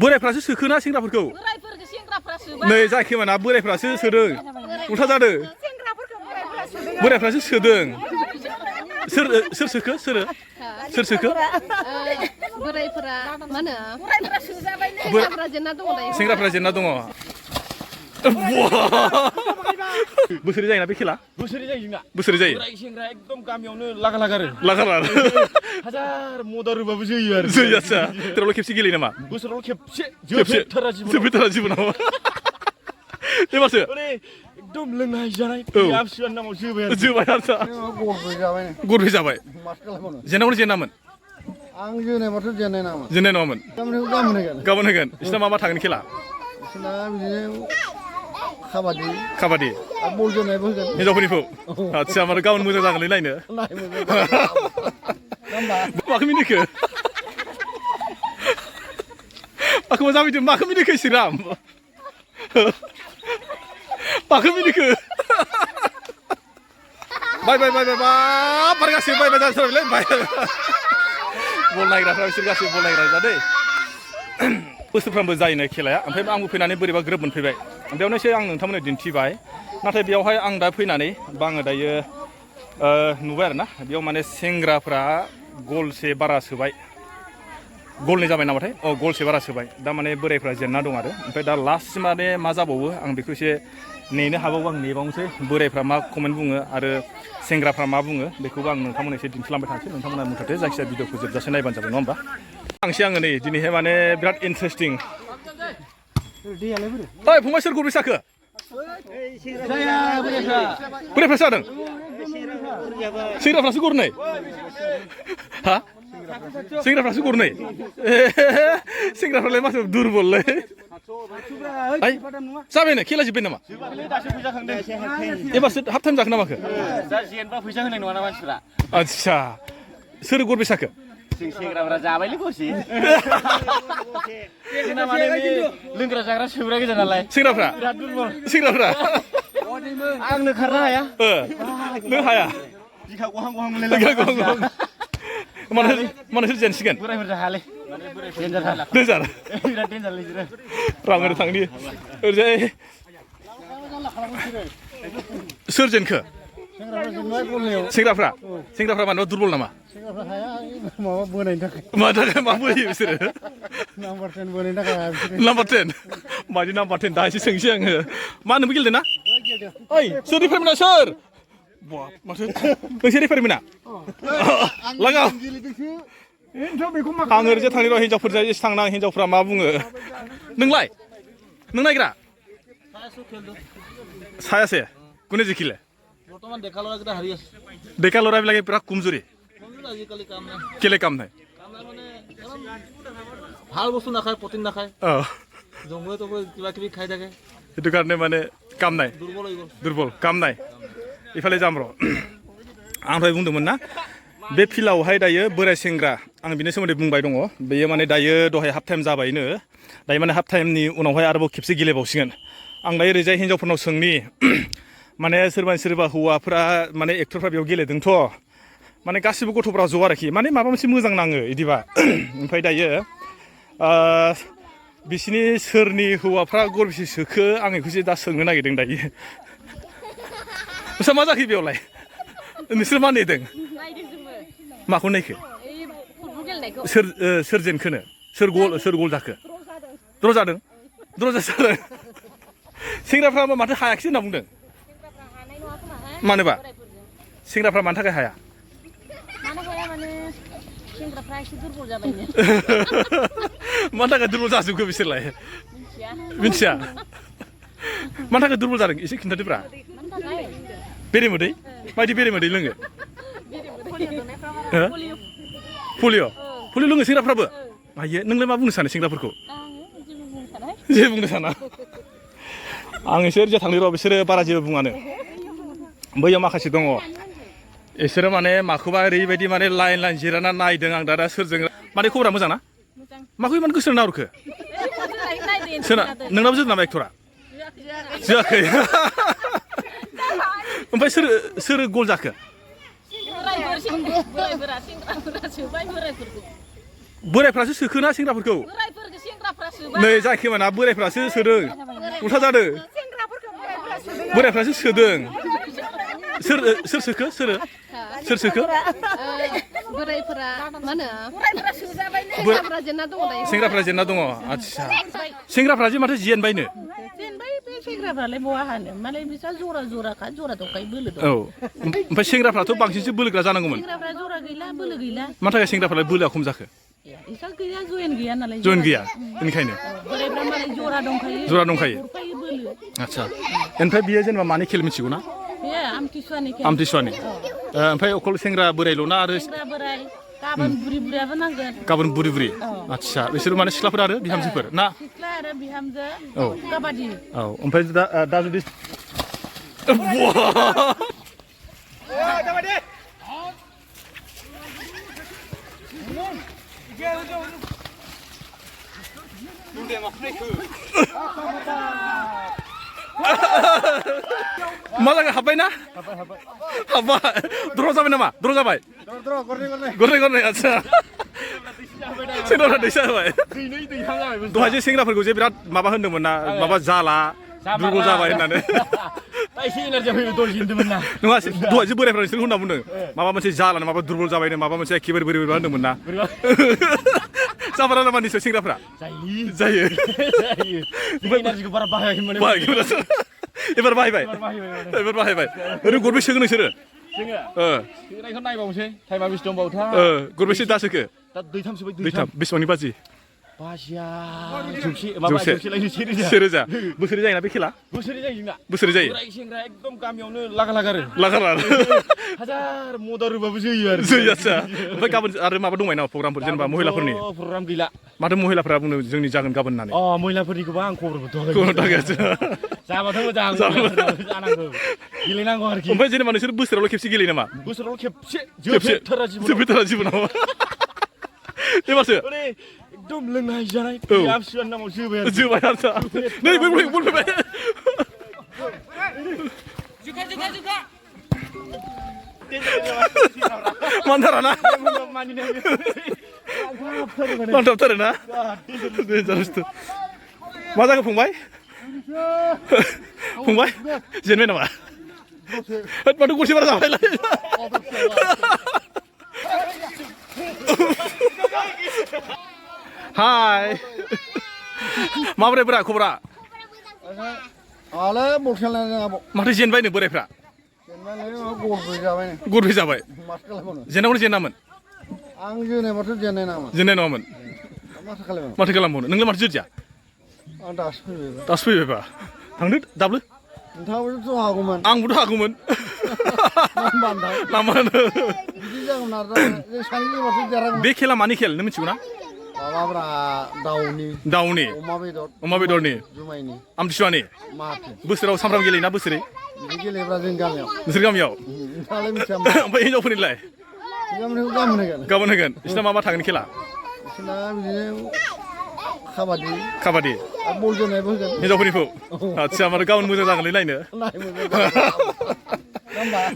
बोरायफ्रासो सोखोना सेंग्राफोरखौ नै जाखिमाना बोरायफ्रासो सोदों उल्था जादों बोरायफ्रासो सोदों सोर सोखो सोर सोखो बोरायफोरा मा होनो सेंग्राफ्रा जेनना दङ बोसोरै जायोना बे खेला बोसोरै जायो जोंना बोसोरै जायो बोराय सेंग्रा एकदम गामियावनो लागा लागा आरो हाजार मदार होबाबो जोयो आरो जोयो आच्छा तेरावल' खेबसे गेलेयो नामा बोसोराव खेबसे जोबथारा जिबनाव एबारसो एकदम लोंनाय जानाय फिसानि नामाव जोबाय आच्छा गरबै जाबाय जेनावनो जेनामोन आं जोनायबाथ' जेननाय नङामोन जेननाय नङामोन गाबोन होगोन बिसिना मा थागोन खेला बिसिना बिदिनो काबादि बल जोनायबो होगोन हिनजावफोरनिखौ आच्छा माथो गाबोन मोजां जागोनलै नायनो माखौ मिनिखो माखौ मोजां मिनिदों माखौ मिनिखो सिराम माखौ मिनिखो बाय गासिबो बाय जाथारबायलै बाय बल नायग्राफ्रा बिसोर गासिबो बल नायग्रा जादे बोसोरफ्रामबो जायोनो खेलाया ओमफ्राय आंबो फैनानै बोरैबा ग्रोब मोनफैबाय बेयावनोसो आं नोंथांमोननो दिन्थिबाय नाथाय बेयावहाय आं दा फैनानै आङो दायो नुबाय आरोना बेयाव माने सेंग्राफ्रा गलसे बारा सोबाय गलनै जाबाय नामाथाय गलसे बारा सोबाय दा माने बोरायफ्रा जेनना दं आरो ओमफ्राय दा लास्ट माने मा जाबावो आं बेखौ एसे नेनो हाबावो आं नेबावनोसै बोरायफ्रा मा कमेन्ट बुङो आरो सेंग्राफ्रा मा बुङो बेखौबो आं नोंथांमोननो एसे दिन्थिलांबाय थानोसै नोंथांमोना मुथथे जायखिजाया भिडिअखौ जोबजासे नायबानो जाबाय नङा होमबा आंसै आङो नै दिनैहाय माने बिराद इन्टारेस्टिं ओइ फंबाय सोर गरबै साखो बोरायफ्रा जादों सेंग्राफ्रासो गरनै हा सेंग्राफ्रासो गरनै सेंग्राफ्रालाय माथो दुरबललै जाबायनो खेला जोब्बाय नामा एबारसो हाफ टाइम जाखो ना माखो जेनबा फैसा होनाय नङा ना मानसिफ्रा आच्छा सोर गरबै साखो सेंग्राफ्रा जाबायलै गसे जोंना माने लोंग्रा जाग्रा सोग्रा गोजा नालाय सेंग्राफ्रा बिराद दुरबल सेंग्राफ्रा आंनो खारनो हाया नों हाया बिखा गहां गहां मोनलाय मानो सोर जेनसिगोन बोरायफोर हायालै देन्जार बिराद देन्जारलै बिसोरो रां ओरै थांनि ओरैजाय सोर जेनखो सेंग्राफ्रा मानोबा दुरबल नामा माबा बोनायनि थाखाय मानि थाखाय मा बोयो बिसोरो नाम्बार 10 बोनायनि थाखाय नाम्बार 10 मानि नाम्बार 10 दा एसे सोंसै आङो मा नोंबो गेलेदों ना ओइ सोर रिफारिमेन्टआ सोर माथो नोंसोर रिफारिमेन्टआ लागाव आं ओरैजाय थांनि र' हिनजावफोरजों एसे थांना हिनजावफ्रा मा बुङो नोंलाय नों नायग्रा सायासे कोने जिकिले বর্তমান দেখালরা যেটা হারিয়ে আছে দেখালরা বিলাকে পুরা কমজোরি আজিকালি কাম নাই কেলে কাম নাই মানে ভাল বস্তু নাখায় প্ৰটিন নাখায় জংঘলে তো কিবা কিবি খাই থাকে সেইটো কাৰণে মানে কাম নাই দুৰ্বল কাম নাই ইফালে যাম र' आं दहाय बुंदोंमोन ना बे फिल्डआवहाय दायो बोराय सेंग्रा आं बिनि सोमोन्दै बुंबाय दङ बेयो माने दायो दहाय हाफ टाइम जाबायनो दायो माने हाफ टाइमनि उनावहाय आरोबाव खेबसे गेलेबावसिगोन आं दायो ओरैजाय हिनजावफोरनाव सोंनि माने सोरबा हौवाफ्रा माने एक्टरफ्रा बेयाव गेलेदोंथ' माने गासिबो गथ'फ्रा ज' आरोखि माने माबा मोनसे मोजां नाङो इदिबा ओमफ्राय दायो बिसिनि सोरनि हौवाफ्रा गरबेसे सोखो आं बेखौसो दा सोंनो नागिरदों दायो नोंस्रा मा जाखो बेयावलाय नोंसोर मा नेदों माखौ नायखो सोर जेनखोनो सोर गल जाखो द्र' जादों सेंग्राफ्रा माथो हायाखिसै होनना बुंदों मानोबा सेंग्राफ्रा मानि थाखाय हाया मानि थाखाय दुरबल जाजोबखो बिसोरलाय मिथिया मानि थाखाय दुरबल जादों एसे खिन्थादोब्रा बेरेमोदै मायदि बेरेमोदै लोङो पलिय' लोङो सेंग्राफ्राबो आयो नोंलाय मा बुंनो सानो सेंग्राफोरखौ जेबो बुंनो साना आं एसे ओरैजा थांनि र' बिसोरो बारा जेबो बुङानो बैयाव माखासे दङ बिसोरो माने माखौबा ओरैबायदि माने लाइन जिरायना नायदों आं दा सोरजों माने खबरा मोजां ना माखौ इमान गोसो नाहरखो सोरना नोंनाबो जों नामा एक्टरा जायाखै ओमफ्राय सोर गल जाखो बोरायफोरा सेंग्राफोरा सोबाय बोरायफोरखौ बोरायफ्रासो सोखोना सेंग्राफोरखौ बोरायफोरखौ सेंग्राफ्रा सोबाय नै जायाखै माना बोरायफ्रासो सोदों उल्था जादों बोरायफ्रासो सोदों सोर सोखो सोर सोखो बोरायफोरा मा होनो बोरायफोरा सोजाबाय सेंग्राफ्रा जेनना दङ दायो सेंग्राफ्रा जेनना दङ आदसा सेंग्राफ्रा जे माथो जेनबायनो जेनबाय बे सेंग्राफ्रालाय बहा हानो मालाय बिसा जरा जराखा जरा दंखायो बोलो दं औ ओमफ्राय सेंग्राफ्राथ' बांसिनसो बोलोग्रा जानांगौमोन सेंग्राफ्रा जरा गैला बोलो गैला मानि थाखाय सेंग्राफ्रालाय बोलोआ खम जाखो इसा गैया जयेन गैया नालाय जयेन गैया बेनिखायनो बोरायफ्रा मालाय जरा दंखायो जरा दंखायो हरखायो बोलो आदसा ओमफ्राय बियो जेनेबा मानि खेल मिथिगौ ना बे आमथिसुवानि आमथिसुवानि ओमफ्राय अकल सेंग्रा बोरायल' ना आरो सेंग्रा बोराय गाबोन बुरि बुरियाबो नांगोन गाबोन बुरि बुरि आदसा बिसोर माने सिख्लाफोर आरो बिहामजोफोर ना सिख्ला आरो बिहामजो औ काबादि औ ओमफ्राय दा जुदि मा जागोन हाब्बाय ना हाब्बाय द्र' जाबाय नामा द्र' जाबाय गरनै गरनै आदसा सेंग्राफ्रा दैसा जाबाय दहाय जे सेंग्राफोरखौ जे बिराद माबा होनदोंमोन ना माबा जाला दुरबल जाबाय होननानै नङा दहाय जे बोरायफ्रा नोंसोर होनना बुंदों माबा मोनसे जालानो माबा दुरबल जाबायनो माबा मोनसे एखेबारे बोरैबा होनदोंमोन ना जाबारा नामा निसय सेंग्राफ्रा जायो एबार बाहायबाय ओरैनो गरबेसे सोगोन नोंसोरो सोनायखौ नायबावनोसै टाइमा बेसे दंबावोथाय गरबेसे दा सोखो दा दैथाम सोबाय दैथाम बेसेबांनि बाजि बाजिया जौसे सेरोजा बोसोरै जायोना बे खेला बोसोरै जायो जोंना बोसोरै जायो बोराय सेंग्रा एकदम गामियावनो लागा लागा आरो लागारा हाजार मदार होबाबो जोयो आरो जोयो आदसा ओमफ्राय गाबोन आरो माबा दंबाय नामा प्रग्रामफोर जेनेबा महिलाफोरनि प्रग्राम गैला माथो महिलाफोरा बुंनो जोंनि जागोन गाबोन होननानै महिलाफोरनिखौबो आं खबर मोनथ'वाखै जाबाथ' मोजां जानांगौ गेलेनांगौ आरोखि ओमफ्राय जेनेबा नोंसोर बोसोरावल' खेबसे गेलेयो नामा बोसोराव खेबसे जोबफेरथारा जिबनाव एबारसो एकदम लोंनाय जानाय आमथिसुवानि नामाव जोबाय आदसा नै बल फैबाय मानथारा ना मानथाबथारो ना मा जाखो फंबाय जेनबाय नामा माथो गरसे बारा जाबायलाय हाय माबोरै बोरा खबरा माथो जेनबायनो बोरायफ्रा गरब्रै जाबाय जेनावनो जेनामोन आं जोनायबाथ' जेननाय नङामोन माथो खालामबावनो नोंलाय माथो जोदिया आं दासो फैबाय दासो फैबायबा थांदो दाब्लो नोंथाङाबोथ' हागौमोन आंबोथ' हागौमोन बिदि जागौमोन आरो सानैबाथ' देरहागौमोन बे खेला मानि खेल नों मिथिगौ ना माबाब्रा दाउनि अमा बेदरनि जुमायनि आमथिसुवानि माथो बोसोराव सामफ्राम गेलेयोना बोसोरै बिदि गेलेब्रा जों गामियाव नोंसोर गामियाव नोंथाङालाय मिथिया ओमफ्राय हिनजावफोरनिलाय गाबोन होगोन बिसिना मा थागोन खेला बिसिना बिदिनो काबादि बल जोनायबो होगोन हिनजावफोरनिखौ आदसा माथो गाबोन मोजां जागोनलै नायनो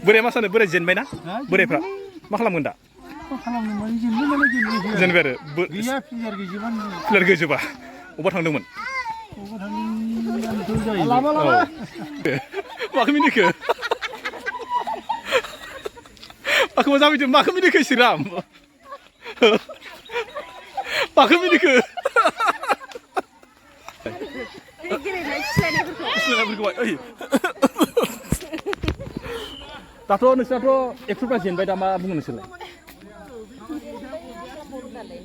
बोराया मा सानो बोराय जेनबाय ना बोरायफ्रा मा खालामगोन दा जेनबाय आरो प्लेयार गैजोबा अबा थांदोंमोन माखौ मिनिखो माखौ मिनिखो सिराम माखौ मिनिखो दाथ' नोंसोरनाथ' एक्टरफ्रा जेनबाय दा मा बुङो नोंसोरलाय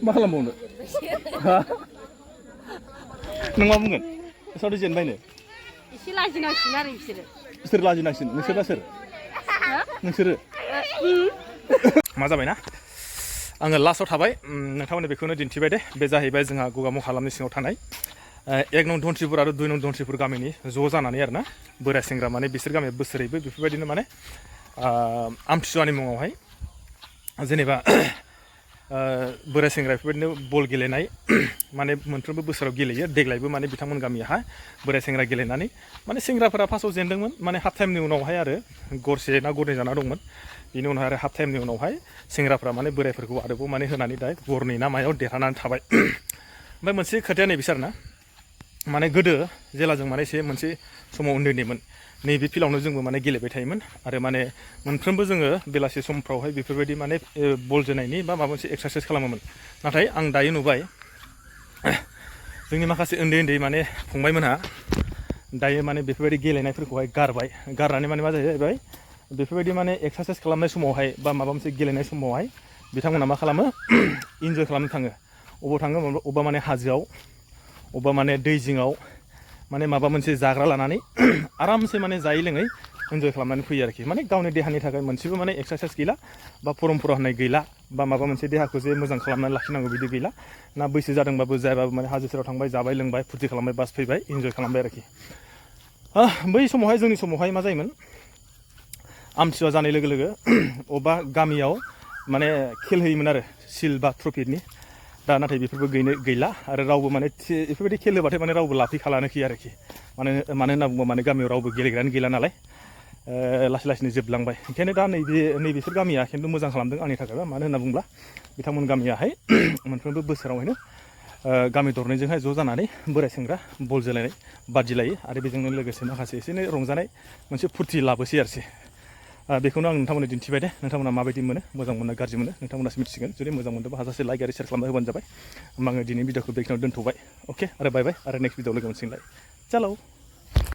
मा खालामबावनो नों मा बुंगोन नोंसोरनाथ' जेनबायनो एसे लाजिनांसिगोन आरो सोर लाजिनांसिगोन नोंसोरना सोर नोंसोरो मा जाबायना आङो लास्टआव थाबाय नोंथांमोननो बेखौनो दिन्थिबाय दे बे जाहैबाय जोंहा गगामुख हालामनि सिङाव थानाय 1 नं धनसिपुर आरो 2 नं धनसिपुर गामिनि ज' जानानै आरोना बोराय सेंग्रा माने बिसोर गामिया बोसोरैबो बेफोरबायदिनो माने आमथिसुवानि मुङावहाय जेनेबा बोराय सेंग्रा बेफोरबायदिनो बल गेलेनाय माने मोनफ्रोमबो बोसोराव गेलेयो देग्लायबो माने बिथांमोन गामियाहा बोराय सेंग्रा गेलेनानै माने सेंग्राफोरा फार्स्टआव जेनदोंमोन माने हाफ टाइमनि उनावहाय आरो गरसे ना गरनै जाना दंमोन बिनि उनाव आरो हाफ टाइमनि उनावहाय सेंग्राफ्रा माने बोरायफोरखौ आरोबाव माने होनानै दा गरनै ना मायाव देरहानानै थाबाय ओमफ्राय मोनसे खोथाया नैबे आरोना माने गोदो जेला जों माने एसे मोनसे समाव उन्दैमोन नैबे फिल्डआवनो जोंबो माने गेलेबाय थायोमोन आरो माने मोनफ्रोमबो जोङो बेलासि समफ्रावहाय बेफोरबायदि माने बल जोनायनि बा माबा मोनसे एक्सारसाइस खालामोमोन नाथाय आं दायो नुबाय जोंनि माखासे उन्दै माने फंबायमोनहा दायो माने बेफोरबायदि गेलेनायफोरखौहाय गारनानै माने मा जाहैबाय बेफोरबायदि माने एक्सारसाइस खालामनाय समावहाय बा माबा मोनसे गेलेनाय समावहाय बिथांमोना मा खालामो इन्जय खालामनो थाङो अबाव थाङो अबेबा माने हाजोआव अबेबा माने दै जिङाव माने माबा मोनसे जाग्रा लानानै आरामसे माने जायै लोङै इन्जय खालामनानै फैयो आरोखि माने गावनि देहानि थाखाय मोनसेबो माने एक्सारसाइस गैला बा परम्परा होननाय गैला बा माबा मोनसे देहाखौ जे मोजां खालामनानै लाखिनांगौ बिदि गैला ना बैसो जादोंबाबो जायाबाबो माने हाजो सेराव थांबाय जाबाय लोंबाय फुरथि खालामबाय बास फैबाय इन्जय खालामबाय आरोखि बै समावहाय जोंनि समावहाय मा जायोमोन आमथिसुवा जानाय लोगो लोगो अबेबा गामियाव माने खेल होयोमोन आरो सिल बा ट्रफिनि दा नाथाय बेफोरबो गैला आरो रावबो माने बेफोरबायदि खेल होबाथाय माने रावबो लाफैखालानोखि आरोखि मानो होनना बुङोबा माने गामियाव रावबो गेलेग्रायानो गैला नालाय लासै लासैनो जोबलांबाय ओंखायनो दा नैबेफोर गामिया खिन्थु मोजां खालामदों आंनि थाखायबा मानो होनना बुङोब्ला बिथांमोन गामियाहाय मोनफ्रोमबो बोसोरावहायनो गामि दरनैजोंहाय ज' जानानै बोराय सेंग्रा बल जोलायनाय बादिलायो आरो बेजोंनो लोगोसे माखासे एसे एनै रंजानाय मोनसे फुरथि लाबोसै आरोखि बेखौनो आं नोंथांमोननो दिन्थिबाय दे नोंथांमोना माबायदि मोनो मोजां मोनो गाज्रि मोनो नोंथांमोनासो मिथिसिगोन जुदि मोजां मोनदोंबा हाजासे लाइक आरो शेयार खालामना होबानो जाबाय होमबा आङो दिनैनि भिडिअखौ बेखिनियाव दोनथ'बाय अके आरो बाय बाय आरो नेक्स्ट भिडिअ लोगो मोनसिगोनलाय चालाव